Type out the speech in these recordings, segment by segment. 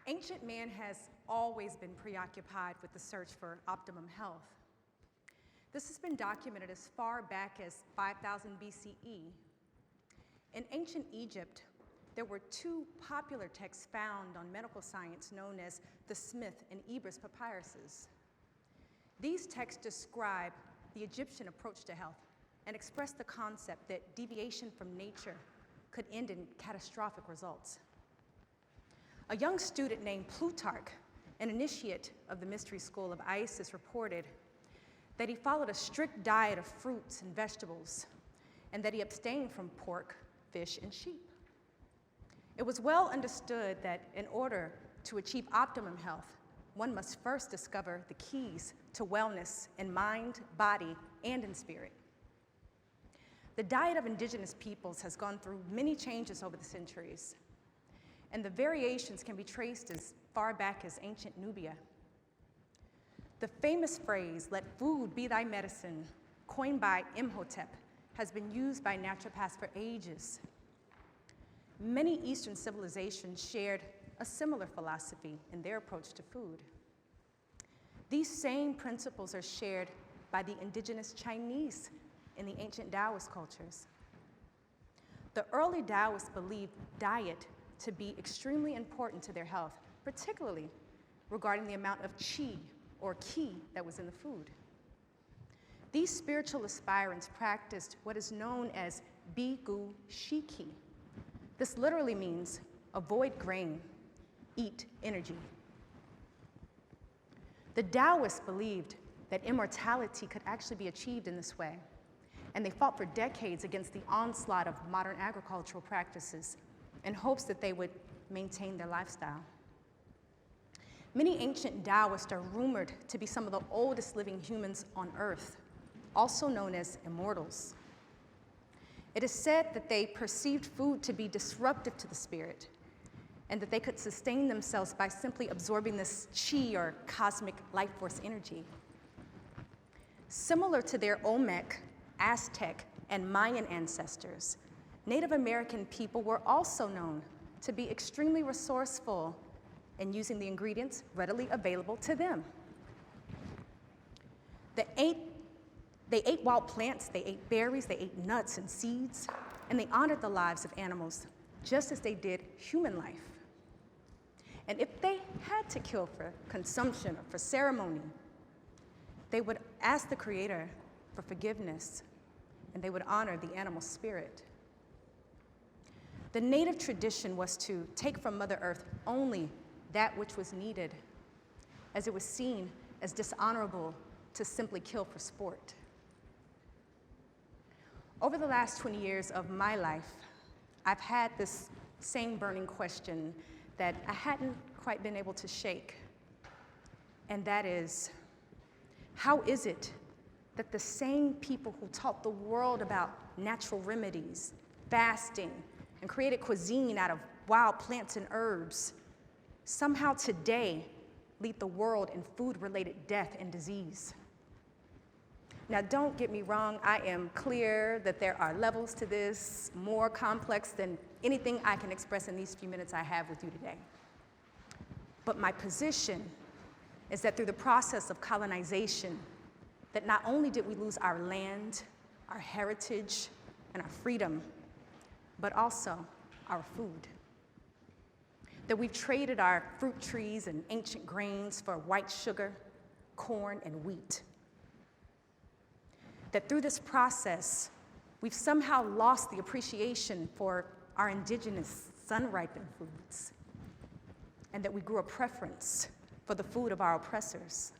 Ancient man has always been preoccupied with the search for optimum health. This has been documented as far back as 5000 BCE. In ancient Egypt, there were two popular texts found on medical science known as the Smith and Ebers papyruses. These texts describe the Egyptian approach to health and express the concept that deviation from nature could end in catastrophic results. A young student named Plutarch, an initiate of the mystery school of Isis, reported that he followed a strict diet of fruits and vegetables, and that he abstained from pork, fish, and sheep. It was well understood that in order to achieve optimum health, one must first discover the keys to wellness in mind, body, and in spirit. The diet of indigenous peoples has gone through many changes over the centuries, and the variations can be traced as far back as ancient Nubia. The famous phrase, "let food be thy medicine," coined by Imhotep, has been used by naturopaths for ages. Many Eastern civilizations shared a similar philosophy in their approach to food. These same principles are shared by the indigenous Chinese in the ancient Taoist cultures. The early Taoists believed diet to be extremely important to their health, particularly regarding the amount of qi, or ki, that was in the food. These spiritual aspirants practiced what is known as Bi-gu Shiki. This literally means avoid grain, eat energy. The Taoists believed that immortality could actually be achieved in this way, and they fought for decades against the onslaught of modern agricultural practices in hopes that they would maintain their lifestyle. Many ancient Taoists are rumored to be some of the oldest living humans on Earth, also known as immortals. It is said that they perceived food to be disruptive to the spirit, and that they could sustain themselves by simply absorbing this qi, or cosmic life force energy. Similar to their Olmec, Aztec, and Mayan ancestors, Native American people were also known to be extremely resourceful in using the ingredients readily available to them. They ate wild plants, they ate berries, they ate nuts and seeds, and they honored the lives of animals just as they did human life. And if they had to kill for consumption or for ceremony, they would ask the Creator for forgiveness, and they would honor the animal spirit. The native tradition was to take from Mother Earth only that which was needed, as it was seen as dishonorable to simply kill for sport. Over the last 20 years of my life, I've had this same burning question that I hadn't quite been able to shake, and that is, how is it that the same people who taught the world about natural remedies, fasting, and created cuisine out of wild plants and herbs somehow today lead the world in food-related death and disease? Now, don't get me wrong, I am clear that there are levels to this, more complex than anything I can express in these few minutes I have with you today. But my position is that through the process of colonization, that not only did we lose our land, our heritage, and our freedom, but also our food. That we've traded our fruit trees and ancient grains for white sugar, corn, and wheat. That through this process, we've somehow lost the appreciation for our indigenous sun-ripened foods, and that we grew a preference for the food of our oppressors.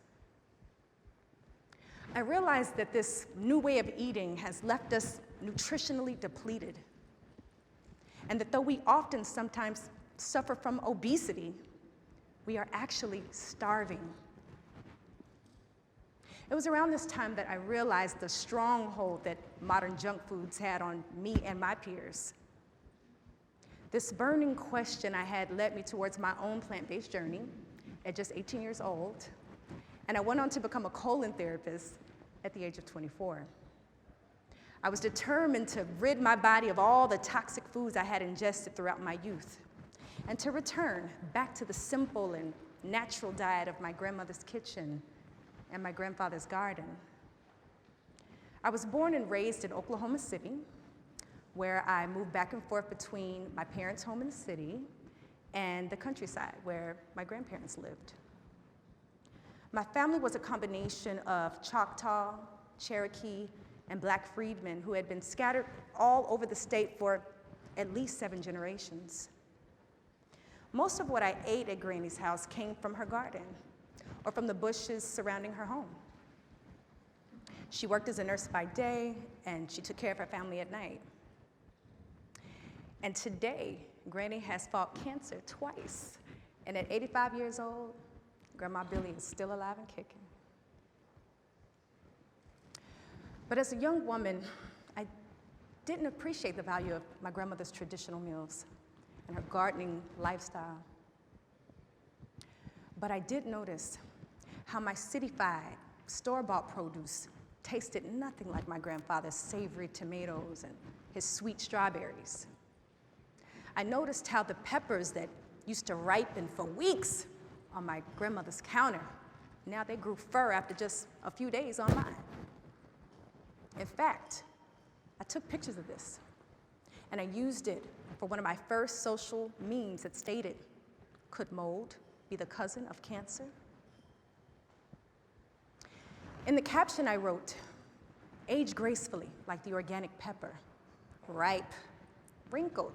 I realize that this new way of eating has left us nutritionally depleted, and that though we often sometimes suffer from obesity, we are actually starving. It was around this time that I realized the stronghold that modern junk foods had on me and my peers. This burning question I had led me towards my own plant-based journey at just 18 years old, and I went on to become a colon therapist at the age of 24. I was determined to rid my body of all the toxic foods I had ingested throughout my youth. and to return back to the simple and natural diet of my grandmother's kitchen and my grandfather's garden. I was born and raised in Oklahoma City, where I moved back and forth between my parents' home in the city and the countryside where my grandparents lived. My family was a combination of Choctaw, Cherokee, and Black freedmen who had been scattered all over the state for at least 7 generations. Most of what I ate at Granny's house came from her garden or from the bushes surrounding her home. She worked as a nurse by day, and she took care of her family at night. And today, Granny has fought cancer twice, and at 85 years old, Grandma Billy is still alive and kicking. But as a young woman, I didn't appreciate the value of my grandmother's traditional meals and her gardening lifestyle. But I did notice how my city-fied, store-bought produce tasted nothing like my grandfather's savory tomatoes and his sweet strawberries. I noticed how the peppers that used to ripen for weeks on my grandmother's counter, now they grew fur after just a few days on mine. In fact, I took pictures of this, and I used it for one of my first social memes that stated, "Could mold be the cousin of cancer?" In the caption I wrote, "Age gracefully like the organic pepper, ripe, wrinkled,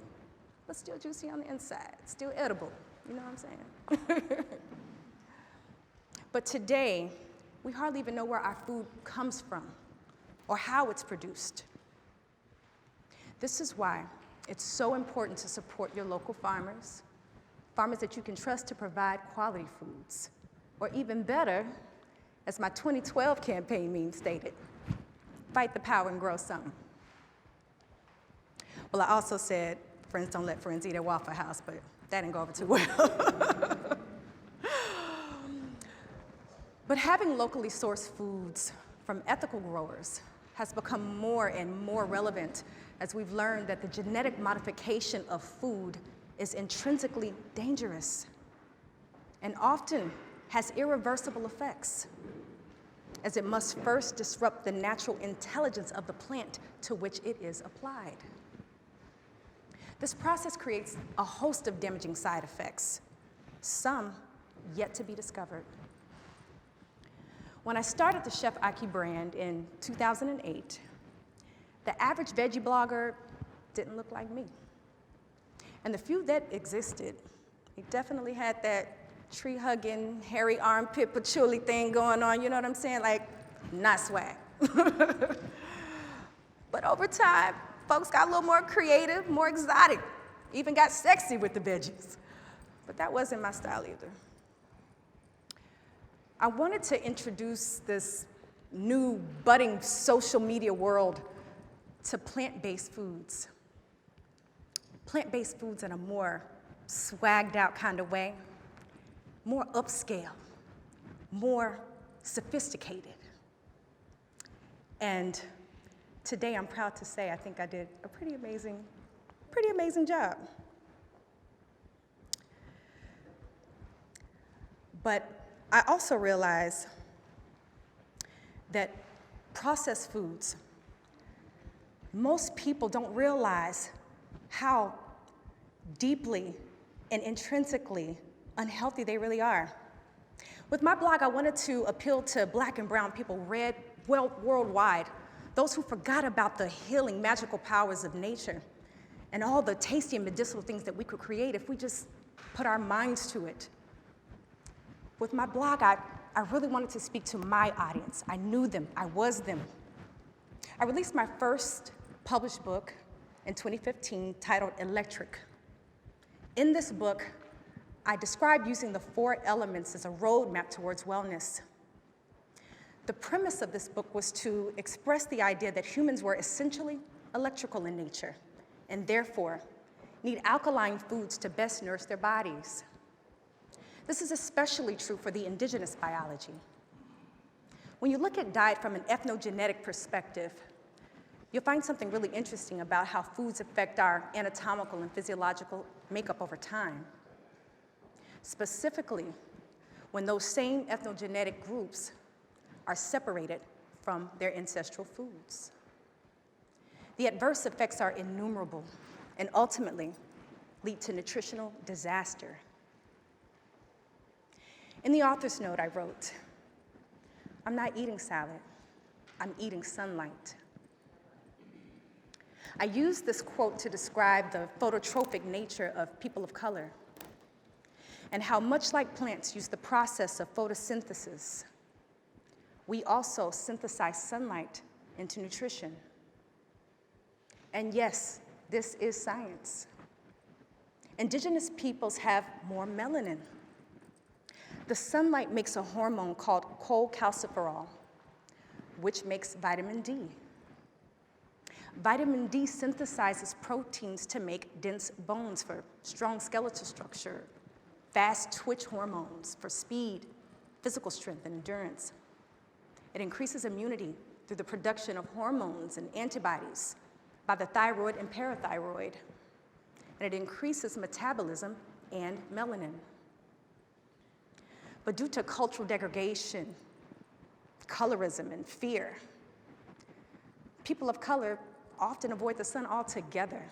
but still juicy on the inside, still edible." You know what I'm saying? But today, we hardly even know where our food comes from or how it's produced. This is why it's so important to support your local farmers, farmers that you can trust to provide quality foods, or even better, as my 2012 campaign meme stated, fight the power and grow some. Well, I also said, friends don't let friends eat at Waffle House, but that didn't go over too well. But having locally sourced foods from ethical growers has become more and more relevant as we've learned that the genetic modification of food is intrinsically dangerous and often has irreversible effects, as it must first disrupt the natural intelligence of the plant to which it is applied. This process creates a host of damaging side effects, some yet to be discovered. When I started the Chef Ahki brand in 2008, the average veggie blogger didn't look like me. And the few that existed, they definitely had that tree-hugging, hairy armpit patchouli thing going on, you know what I'm saying? Like, not swag. But over time, folks got a little more creative, more exotic, even got sexy with the veggies. But that wasn't my style either. I wanted to introduce this new budding social media world to plant-based foods. Plant-based foods in a more swagged out kind of way, more upscale, more sophisticated. And today I'm proud to say I think I did a pretty amazing job. But I also realize that processed foods, most people don't realize how deeply and intrinsically unhealthy they really are. With my blog, I wanted to appeal to Black and brown people worldwide, those who forgot about the healing, magical powers of nature and all the tasty and medicinal things that we could create if we just put our minds to it. With my blog, I really wanted to speak to my audience. I knew them, I was them. I released my first published book in 2015 titled Electric. In this book, I described using the 4 elements as a roadmap towards wellness. The premise of this book was to express the idea that humans were essentially electrical in nature and therefore need alkaline foods to best nourish their bodies. This is especially true for the indigenous biology. When you look at diet from an ethnogenetic perspective, you'll find something really interesting about how foods affect our anatomical and physiological makeup over time. specifically when those same ethnogenetic groups are separated from their ancestral foods. The adverse effects are innumerable and ultimately lead to nutritional disaster. In the author's note, I wrote, "I'm not eating salad, I'm eating sunlight." I use this quote to describe the phototrophic nature of people of color and how, much like plants use the process of photosynthesis, we also synthesize sunlight into nutrition. And yes, this is science. Indigenous peoples have more melanin. The sunlight makes a hormone called cholecalciferol, which makes vitamin D. Vitamin D synthesizes proteins to make dense bones for strong skeletal structure, fast twitch hormones for speed, physical strength, and endurance. It increases immunity through the production of hormones and antibodies by the thyroid and parathyroid. And it increases metabolism and melanin. But due to cultural degradation, colorism, and fear, people of color often avoid the sun altogether.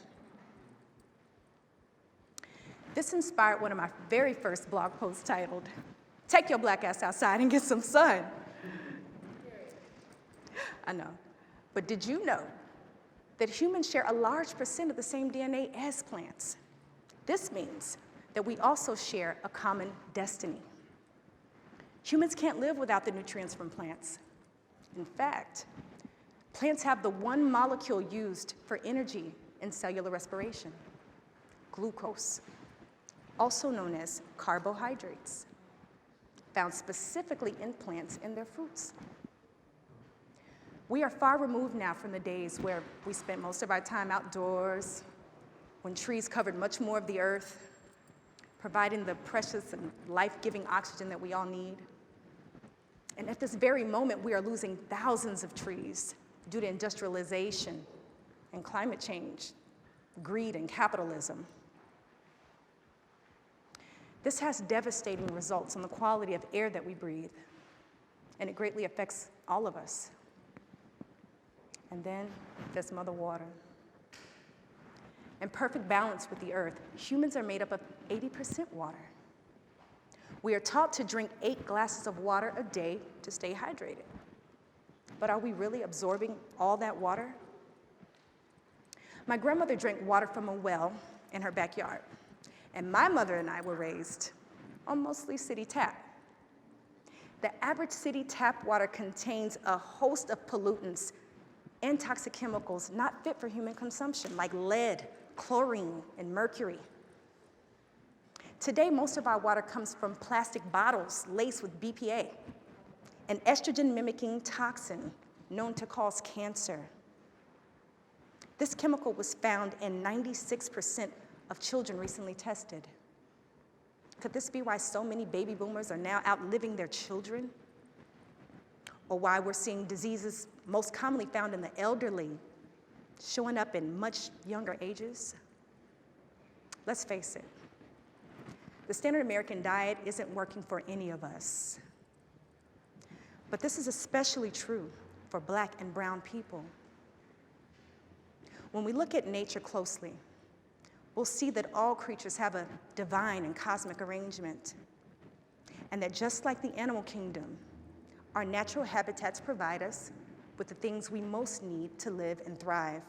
This inspired one of my very first blog posts titled, "Take your black ass outside and get some sun." I know, but did you know that humans share a large percent of the same DNA as plants? This means that we also share a common destiny. Humans can't live without the nutrients from plants. In fact, plants have the one molecule used for energy in cellular respiration, glucose, also known as carbohydrates, found specifically in plants and their fruits. We are far removed now from the days where we spent most of our time outdoors, when trees covered much more of the earth, providing the precious and life-giving oxygen that we all need. And at this very moment, we are losing thousands of trees due to industrialization and climate change, greed and capitalism. This has devastating results on the quality of air that we breathe, and it greatly affects all of us. And then there's Mother Water. In perfect balance with the earth, humans are made up of 80% water. We are taught to drink 8 glasses of water a day to stay hydrated. But are we really absorbing all that water? My grandmother drank water from a well in her backyard, and my mother and I were raised on mostly city tap. The average city tap water contains a host of pollutants and toxic chemicals not fit for human consumption, like lead, chlorine, and mercury. Today, most of our water comes from plastic bottles laced with BPA, an estrogen-mimicking toxin known to cause cancer. This chemical was found in 96% of children recently tested. Could this be why so many baby boomers are now outliving their children? Or why we're seeing diseases most commonly found in the elderly showing up in much younger ages? Let's face it, the standard American diet isn't working for any of us. But this is especially true for Black and brown people. When we look at nature closely, we'll see that all creatures have a divine and cosmic arrangement, and that just like the animal kingdom, our natural habitats provide us with the things we most need to live and thrive.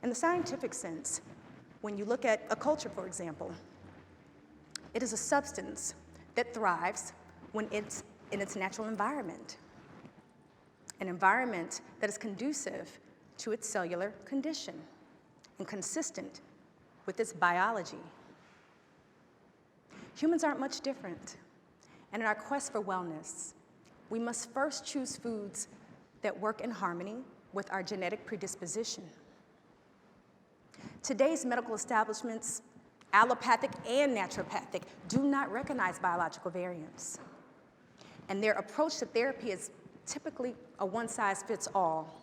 In the scientific sense, when you look at a culture, for example, it is a substance that thrives when it's in its natural environment, an environment that is conducive to its cellular condition and consistent with its biology. Humans aren't much different, and in our quest for wellness, we must first choose foods that work in harmony with our genetic predisposition. Today's medical establishments, allopathic and naturopathic, do not recognize biological variants. And their approach to therapy is typically a one-size-fits-all.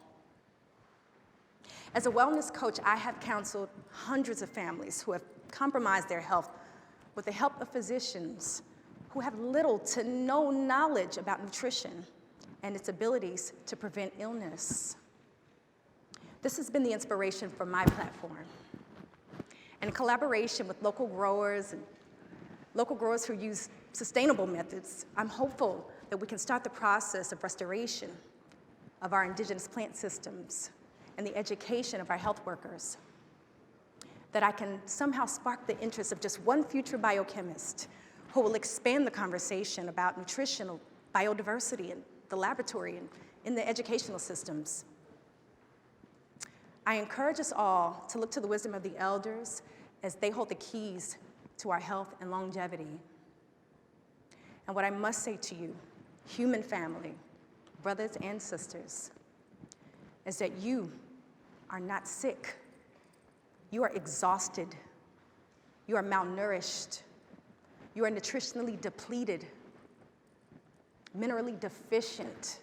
As a wellness coach, I have counseled hundreds of families who have compromised their health with the help of physicians who have little to no knowledge about nutrition and its abilities to prevent illness. This has been the inspiration for my platform. In collaboration with local growers who use sustainable methods, I'm hopeful that we can start the process of restoration of our indigenous plant systems and the education of our health workers. That I can somehow spark the interest of just one future biochemist who will expand the conversation about nutritional biodiversity in the laboratory and in the educational systems. I encourage us all to look to the wisdom of the elders as they hold the keys to our health and longevity. And what I must say to you, human family, brothers and sisters, is that you are not sick. You are exhausted. You are malnourished. You are nutritionally depleted, minerally deficient,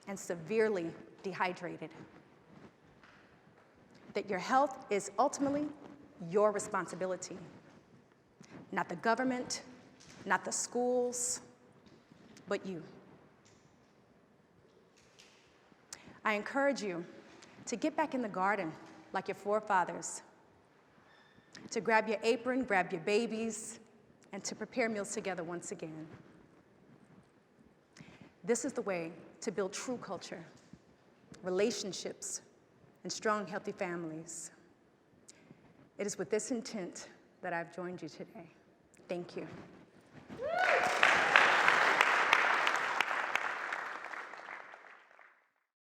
and severely dehydrated. That your health is ultimately your responsibility. Not the government, not the schools, but you. I encourage you to get back in the garden like your forefathers, to grab your apron, grab your babies, and to prepare meals together once again. This is the way to build true culture, relationships, and strong, healthy families. It is with this intent that I've joined you today. Thank you.